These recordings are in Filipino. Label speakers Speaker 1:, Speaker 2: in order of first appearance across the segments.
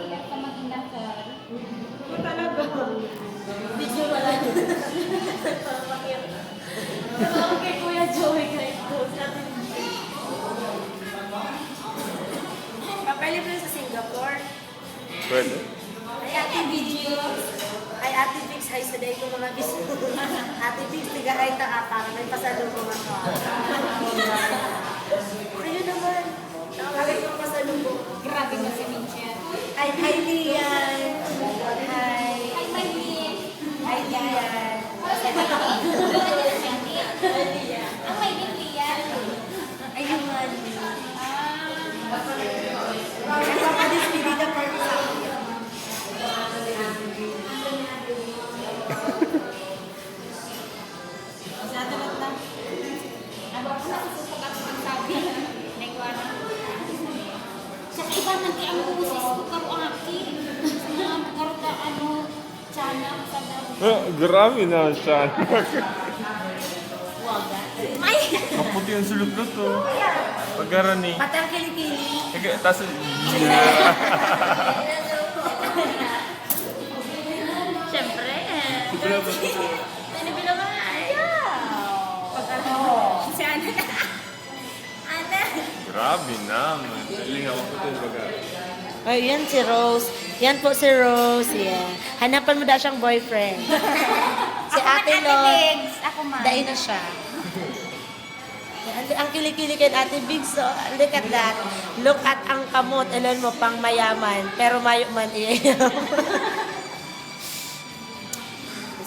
Speaker 1: hirap ka mag-inasal.
Speaker 2: Talaga.
Speaker 3: Video wala nyo. Tawag kay Kuya Joey kay post natin. Papali pa sa Singapore.
Speaker 4: Pwede.
Speaker 3: Ay, ate video. Ay, ate Vix, hay sa day ko mga bis. Ate Vix, tiga ay para may pasalubong ako. Ayun naman. Tawagin ko pasalubong.
Speaker 1: Grabe na si Minchan.
Speaker 3: Ay, hi Lian. Hi.
Speaker 1: Hi, my Lin.
Speaker 3: Hi Lian.
Speaker 1: Hi, Lian. Ang may Lin, Lian.
Speaker 3: Ayun nga.
Speaker 1: Ah.
Speaker 3: Nagpapadespedida party sa akin.
Speaker 1: Masyado lang. Ako nasusupag ako ng sabi. Nagwana. Sa iba nag ang usis ko karo aki. Mga karuta chana sa daw.
Speaker 4: Grabe na siya.
Speaker 3: Waga. May!
Speaker 4: Kaputi ang sulot-lut to. Pagkarani.
Speaker 3: Pati ang kilikili.
Speaker 4: Tapos,
Speaker 3: Siyempre.
Speaker 4: Siyempre.
Speaker 3: Pinipilo ka nga. Si Ana. Ana.
Speaker 4: Grabe naman. Galing ako puti baga.
Speaker 5: Ay, yan si Rose. Yan po si Rose. Yeah. Hanapan mo daw siyang boyfriend. Si Ate Lo,
Speaker 1: Ako man.
Speaker 5: dahil na siya. Ang kilikili kay Ate Big, so look at that. Look at ang kamot. Alam mo, pang mayaman. Pero mayo man iyayam.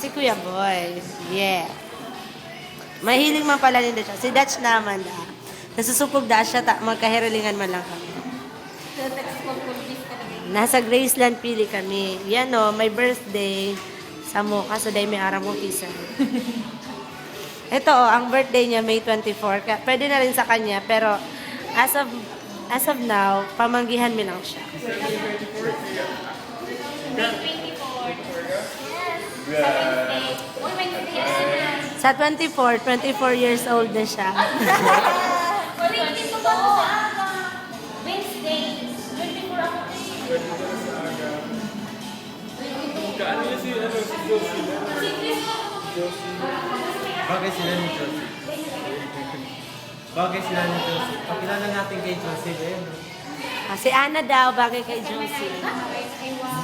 Speaker 5: Si Kuya Boy. Yeah. Mahiling man pala din siya. Si Dutch naman da. Nasusupog da siya, magkahirilingan man lang kami. Nasa Graceland pili kami. Yan o, my birthday sa Mocha, so dahil may araw mo kisa. Ito o, ang birthday niya May 24. Pwede na rin sa kanya, pero as of now, pamanggihan mo lang siya.
Speaker 1: May 24. Yes. Sa Wednesday. Uy, Wednesday.
Speaker 5: Sa 24 years old na siya.
Speaker 1: 22 ba ito sa aga? Wednesday. 24 ako.
Speaker 4: Kaano niya si Josie?
Speaker 2: Bagay sila ni Josie. Bagay sila ni Josie. Pakilala natin kay Josie. Ayun.
Speaker 5: Si Ana daw, bagay kay Josie.
Speaker 1: Ay, wow.